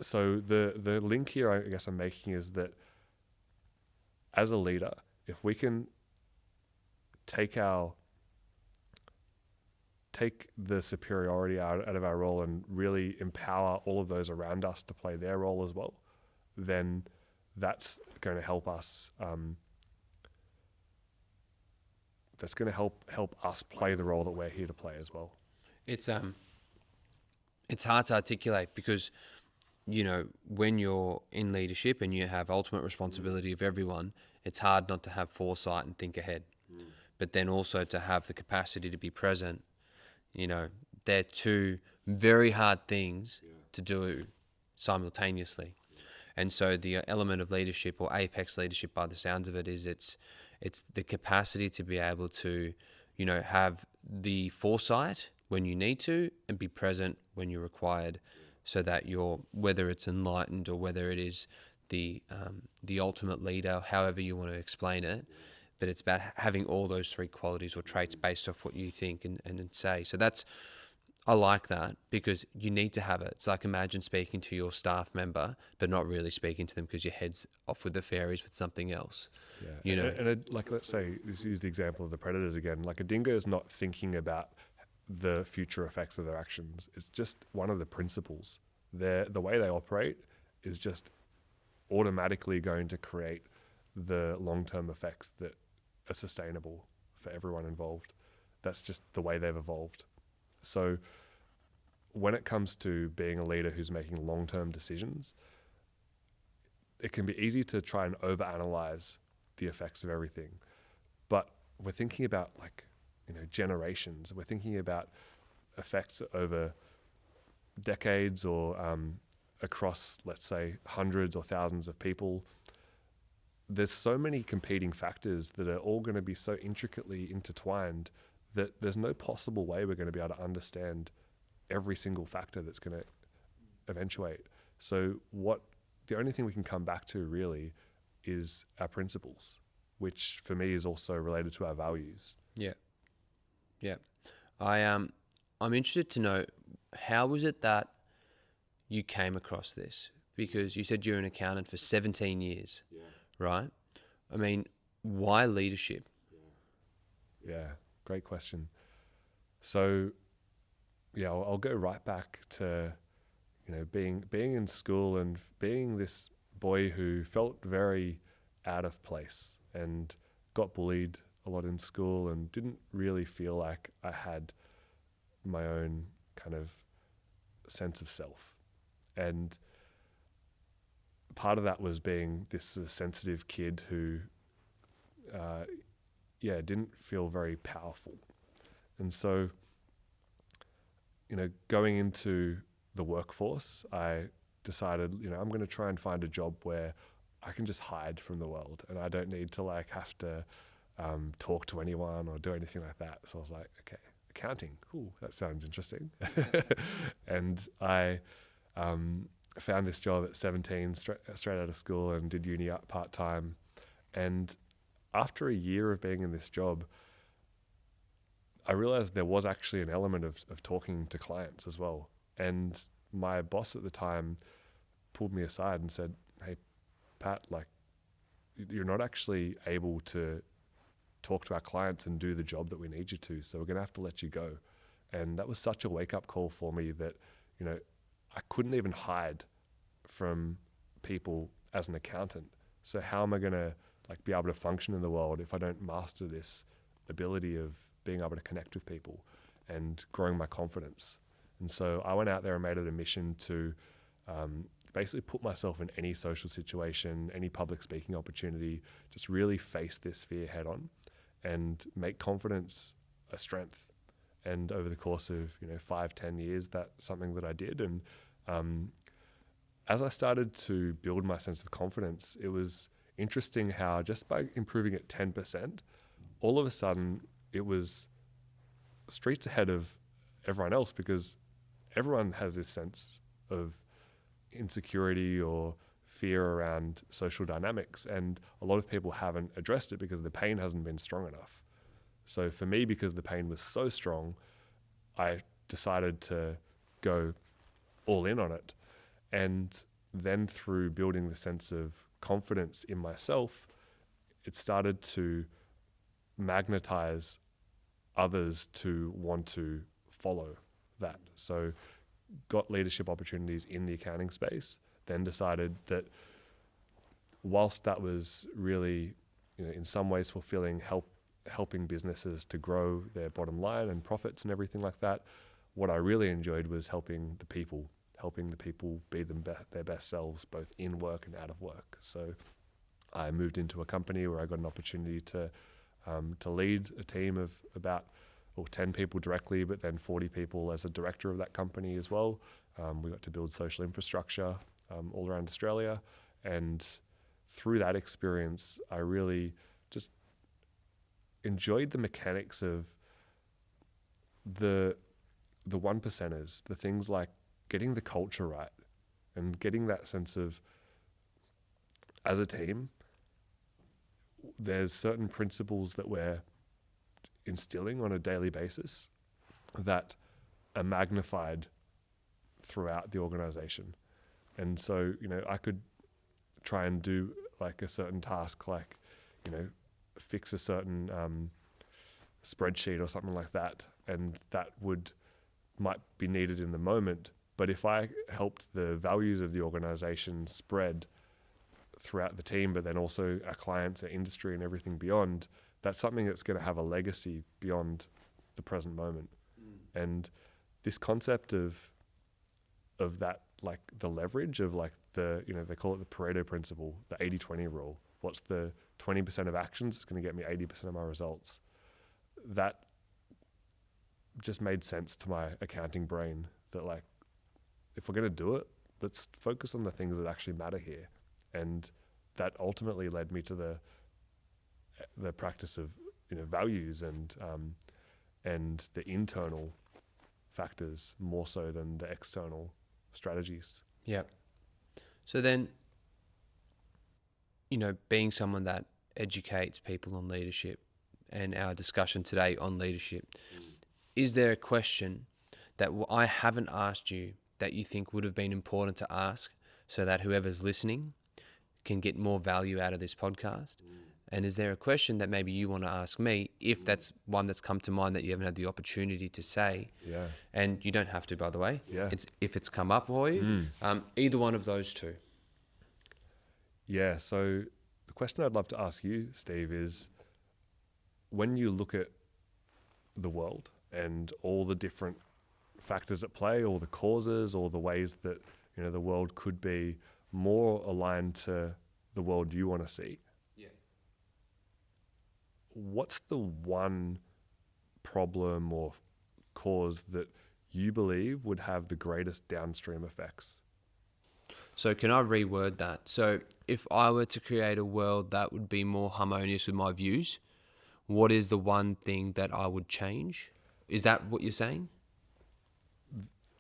so the link here, I guess I'm making, is that as a leader, if we can take the superiority out of our role and really empower all of those around us to play their role as well, then that's going to help us. That's going to help us play the role that we're here to play as well. It's hard to articulate because, you know, when you're in leadership and you have ultimate responsibility of everyone, it's hard not to have foresight and think ahead. But then also to have the capacity to be present. You know, they're two very hard things to do simultaneously. And so the element of leadership, or apex leadership by the sounds of it, is it's the capacity to be able to, you know, have the foresight when you need to and be present when you're required, so that you're, whether it's enlightened or whether it is the ultimate leader, however you want to explain it, but it's about having all those three qualities or traits based off what you think and say. So that's, I like that, because you need to have it. It's like, imagine speaking to your staff member, but not really speaking to them because your head's off with the fairies with something else. Yeah. You know, and like, let's say, let's use the example of the predators again. Like, a dingo is not thinking about the future effects of their actions. It's just one of the principles. The way they operate is just automatically going to create the long-term effects that are sustainable for everyone involved. That's just the way they've evolved. So when it comes to being a leader who's making long-term decisions, it can be easy to try and overanalyze the effects of everything. But we're thinking about, like, you know, generations. We're thinking about effects over decades or across, let's say, hundreds or thousands of people. There's so many competing factors that are all going to be so intricately intertwined that there's no possible way we're going to be able to understand every single factor that's going to eventuate. So the only thing we can come back to really is our principles, which for me is also related to our values. Yeah. I'm interested to know, how was it that you came across this? Because you said you're an accountant for 17 years, right? I mean, why leadership? Yeah, great question. So, yeah, I'll go right back to, you know, being in school and being this boy who felt very out of place and got bullied a lot in school and didn't really feel like I had my own kind of sense of self. And part of that was being this sensitive kid who, didn't feel very powerful. And so, you know, going into the workforce, I decided, you know, I'm going to try and find a job where I can just hide from the world and I don't need to, like, have to talk to anyone or do anything like that. So I was like, okay, accounting, cool, that sounds interesting. And I found this job at 17, straight out of school, and did uni part-time. And after a year of being in this job, I realized there was actually an element of talking to clients as well. And my boss at the time pulled me aside and said, hey, Pat, like, you're not actually able to talk to our clients and do the job that we need you to, so we're going to have to let you go. And that was such a wake-up call for me that, you know, I couldn't even hide from people as an accountant. So how am I going to, like, be able to function in the world if I don't master this ability of being able to connect with people and growing my confidence? And so I went out there and made it a mission to basically put myself in any social situation, any public speaking opportunity, just really face this fear head on and make confidence a strength. And over the course of 5-10 years, that's something that I did. And as I started to build my sense of confidence, it was interesting how just by improving it 10%, all of a sudden it was streets ahead of everyone else, because everyone has this sense of insecurity or fear around social dynamics, and a lot of people haven't addressed it because the pain hasn't been strong enough. So for me, because the pain was so strong, I decided to go all in on it. And then through building the sense of confidence in myself, it started to magnetize others to want to follow that. So got leadership opportunities in the accounting space, then decided that whilst that was really, in some ways fulfilling, helping businesses to grow their bottom line and profits and everything like that, what I really enjoyed was helping the people be their best selves, both in work and out of work. So I moved into a company where I got an opportunity to lead a team of about 10 people directly, but then 40 people as a director of that company as well. We got to build social infrastructure all around Australia. And through that experience, I really just enjoyed the mechanics of the one percenters, the things like getting the culture right and getting that sense of, as a team, there's certain principles that we're instilling on a daily basis that are magnified throughout the organization. And so, I could try and do like a certain task, like, fix a certain spreadsheet or something like that. And that might be needed in the moment. But if I helped the values of the organization spread throughout the team, but then also our clients, our industry and everything beyond, that's something that's going to have a legacy beyond the present moment. And this concept of that, like the leverage of like they call it the Pareto principle, the 80-20 rule. What's the 20% of actions that's going to get me 80% of my results? That just made sense to my accounting brain that, like, if we're going to do it, let's focus on the things that actually matter here. And that ultimately led me to the practice of values and the internal factors more so than the external strategies. Yeah. So then, being someone that educates people on leadership, and our discussion today on leadership, is there a question that I haven't asked you that you think would have been important to ask so that whoever's listening can get more value out of this podcast? And is there a question that maybe you want to ask me, if that's one that's come to mind that you haven't had the opportunity to say? Yeah. And you don't have to, by the way. Yeah. It's if it's come up for you. Either one of those two. Yeah. So the question I'd love to ask you, Steve, is when you look at the world and all the different factors at play, all the causes, all the ways that the world could be more aligned to the world you want to see. Yeah. What's the one problem or cause that you believe would have the greatest downstream effects? So can I reword that? So if I were to create a world that would be more harmonious with my views, what is the one thing that I would change? Is that what you're saying?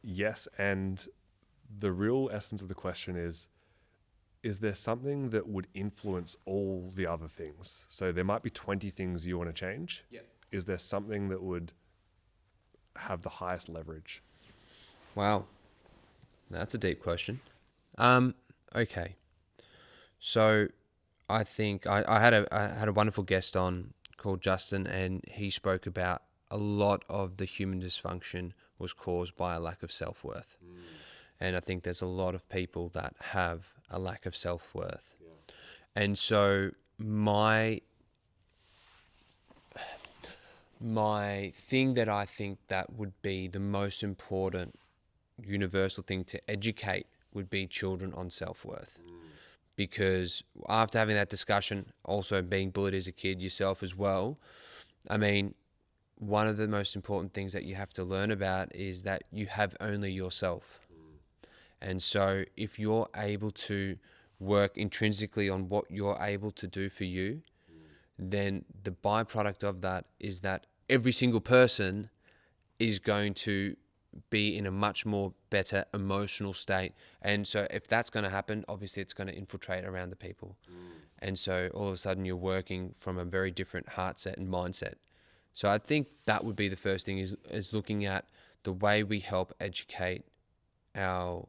Yes, and the real essence of the question is there something that would influence all the other things? So there might be 20 things you want to change. Yeah. Is there something that would have the highest leverage? Wow. That's a deep question. Okay. So I think I had a wonderful guest on called Justin, and he spoke about a lot of the human dysfunction was caused by a lack of self-worth. And I think there's a lot of people that have a lack of self-worth. Yeah. And so my thing that I think that would be the most important universal thing to educate would be children on self-worth. Because after having that discussion, also being bullied as a kid yourself as well, I mean, one of the most important things that you have to learn about is that you have only yourself. And so if you're able to work intrinsically on what you're able to do for you, then the byproduct of that is that every single person is going to be in a much more better emotional state. And so if that's going to happen, obviously it's going to infiltrate around the people. And so all of a sudden you're working from a very different heart set and mindset. So I think that would be the first thing is looking at the way we help educate our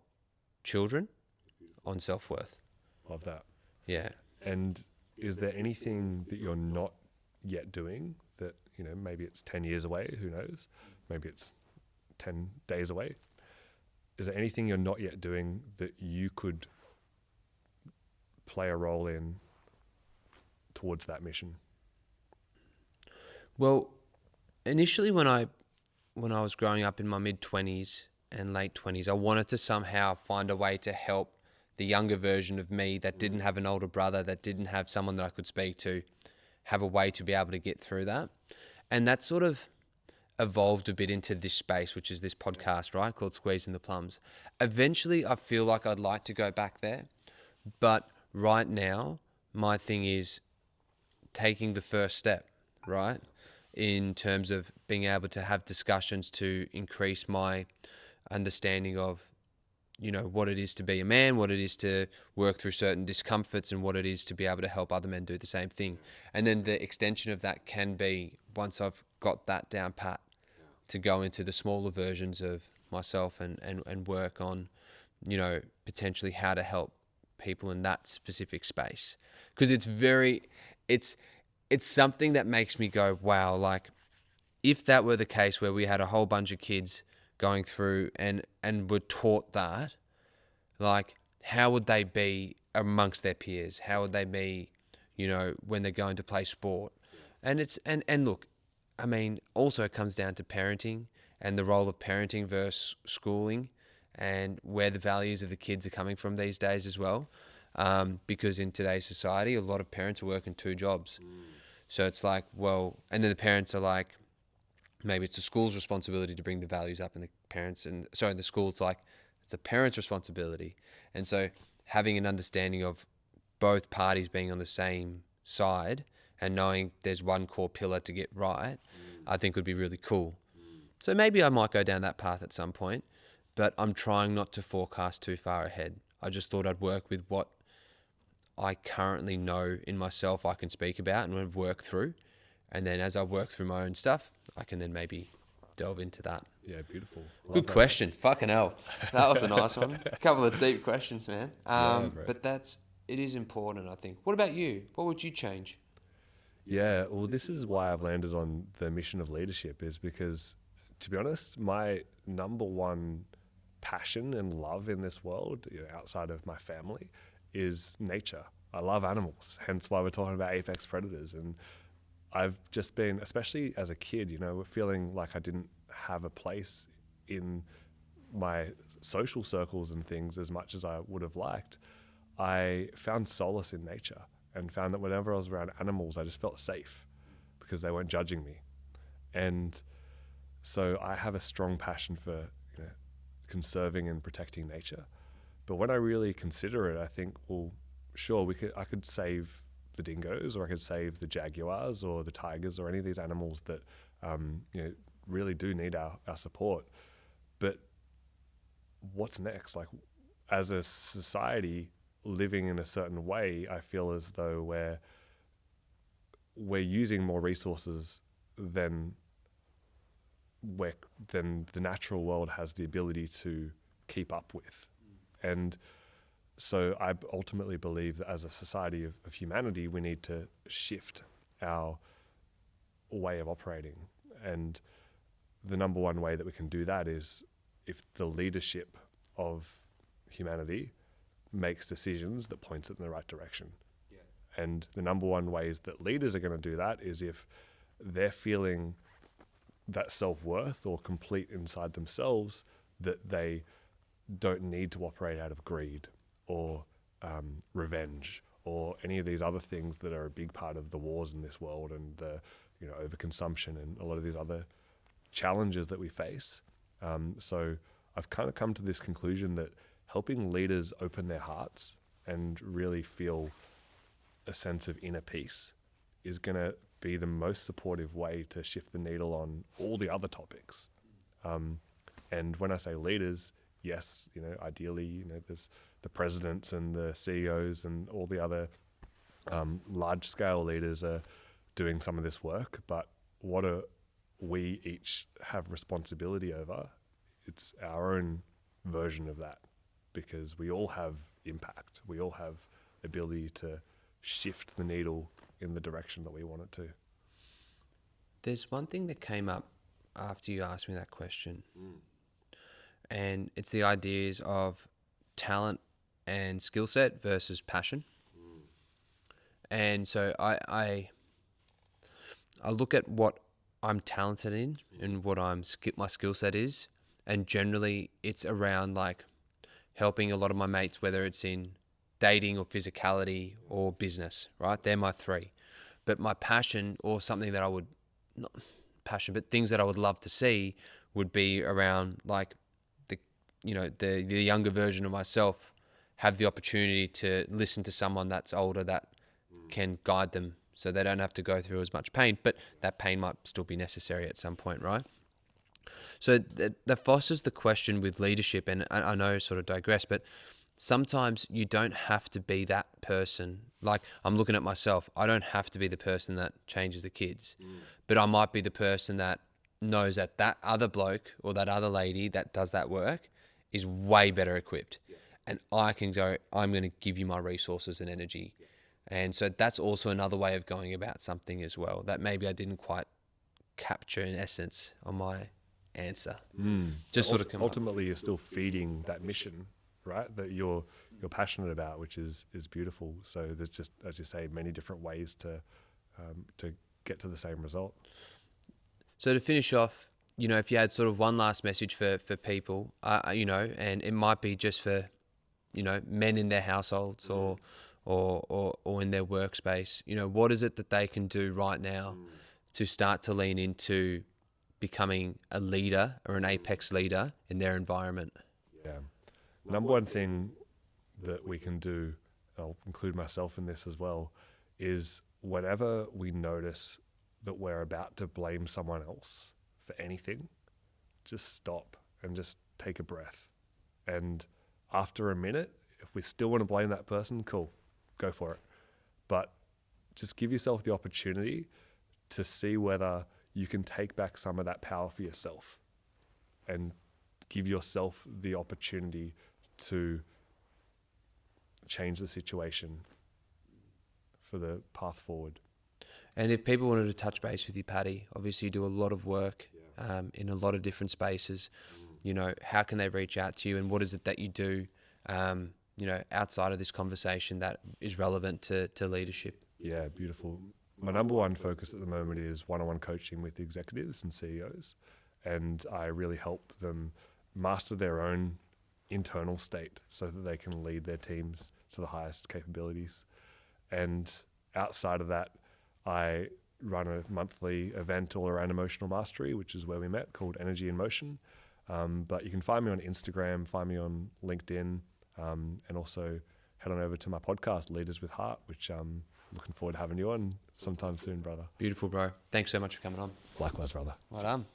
children on self-worth. Love that. Yeah. And is there anything that you're not yet doing that, you know, maybe it's 10 years away, who knows? Maybe it's 10 days away. Is there anything you're not yet doing that you could play a role in towards that mission? Well, initially when I was growing up in my mid-20s and late 20s, I wanted to somehow find a way to help the younger version of me that didn't have an older brother, that didn't have someone that I could speak to, have a way to be able to get through that. And that sort of evolved a bit into this space, which is this podcast, right, called Squeezing the Plums. Eventually, I feel like I'd like to go back there. But right now, my thing is taking the first step, right, in terms of being able to have discussions to increase my understanding of, you know, what it is to be a man, what it is to work through certain discomforts, and what it is to be able to help other men do the same thing. And then the extension of that can be, once I've got that down pat, to go into the smaller versions of myself and work on, you know, potentially how to help people in that specific space. Because it's something that makes me go, wow, like if that were the case where we had a whole bunch of kids going through and were taught that, like how would they be amongst their peers? How would they be, you know, when they're going to play sport? And it's and look, I mean, also it comes down to parenting and the role of parenting versus schooling and where the values of the kids are coming from these days as well. Because in today's society, a lot of parents are working 2 jobs. So it's like, well, and then the parents are like, maybe it's the school's responsibility to bring the values up, and the parents, and sorry, the school, it's like, it's a parent's responsibility. And so having an understanding of both parties being on the same side and knowing there's one core pillar to get right, I think would be really cool. So maybe I might go down that path at some point, but I'm trying not to forecast too far ahead. I just thought I'd work with what I currently know in myself I can speak about and have worked through. And then as I work through my own stuff, I can then maybe delve into that. Yeah, beautiful. Love Good that. question. Fucking hell. That was a nice one. A couple of deep questions, man. Bro. But it is important, I think. What about you? What would you change? Yeah, well, this is why I've landed on the mission of leadership, is because, to be honest, my number one passion and love in this world, you know, outside of my family, is nature. I love animals, hence why we're talking about apex predators. And I've just been, especially as a kid, you know, feeling like I didn't have a place in my social circles and things as much as I would have liked. I found solace in nature and found that whenever I was around animals, I just felt safe because they weren't judging me. And so I have a strong passion for, you know, conserving and protecting nature. But when I really consider it, I think, well, sure, I could save the dingoes, or I could save the jaguars or the tigers or any of these animals that you know, really do need our support. But what's next? Like, as a society living in a certain way, I feel as though we're using more resources than the natural world has the ability to keep up with. And so I ultimately believe that as a society of humanity, we need to shift our way of operating. And the number one way that we can do that is if the leadership of humanity makes decisions that points it in the right direction. Yeah. And the number one ways that leaders are going to do that is if they're feeling that self-worth or complete inside themselves, that they don't need to operate out of greed or revenge or any of these other things that are a big part of the wars in this world and the overconsumption and a lot of these other challenges that we face. So I've kind of come to this conclusion that helping leaders open their hearts and really feel a sense of inner peace is going to be the most supportive way to shift the needle on all the other topics. And when I say leaders, yes, ideally, there's the presidents and the CEOs and all the other large-scale leaders are doing some of this work. But what we each have responsibility over, it's our own version of that, because we all have impact. We all have ability to shift the needle in the direction that we want it to. There's one thing that came up after you asked me that question. And it's the ideas of talent and skill set versus passion. And so I look at what I'm talented in and what my skill set is. And generally it's around like helping a lot of my mates, whether it's in dating or physicality or business, right? They're my three. But my passion, or something that I would, not passion, but things that I would love to see would be around like the younger version of myself have the opportunity to listen to someone that's older that can guide them so they don't have to go through as much pain, but that pain might still be necessary at some point, right? So that fosters the question with leadership, and I know I sort of digress, but sometimes you don't have to be that person. Like, I'm looking at myself, I don't have to be the person that changes the kids, but I might be the person that knows that that other bloke or that other lady that does that work is way better equipped. And I can go, I'm going to give you my resources and energy. And so that's also another way of going about something as well, that maybe I didn't quite capture in essence on my answer. Just sort of come ultimately, you're still feeding that mission, right? That you're passionate about, which is beautiful. So there's just, as you say, many different ways to get to the same result. So to finish off, if you had sort of one last message for people, and it might be just for, men in their households or in their workspace, what is it that they can do right now to start to lean into becoming a leader or an apex leader in their environment? Yeah. Number one thing that we can do, I'll include myself in this as well, is whenever we notice that we're about to blame someone else for anything, just stop and just take a breath. And after a minute, if we still want to blame that person, cool, go for it. But just give yourself the opportunity to see whether you can take back some of that power for yourself and give yourself the opportunity to change the situation for the path forward. And if people wanted to touch base with you, Patty, obviously you do a lot of work in a lot of different spaces. How can they reach out to you, and what is it that you do, outside of this conversation that is relevant to leadership? Yeah, beautiful. My number one focus at the moment is one-on-one coaching with executives and CEOs. And I really help them master their own internal state so that they can lead their teams to the highest capabilities. And outside of that, I run a monthly event all around emotional mastery, which is where we met, called Energy in Motion. But you can find me on Instagram, find me on LinkedIn, and also head on over to my podcast, Leaders with Heart, which I'm looking forward to having you on sometime soon, brother. Beautiful, bro. Thanks so much for coming on. Likewise, brother. Well done.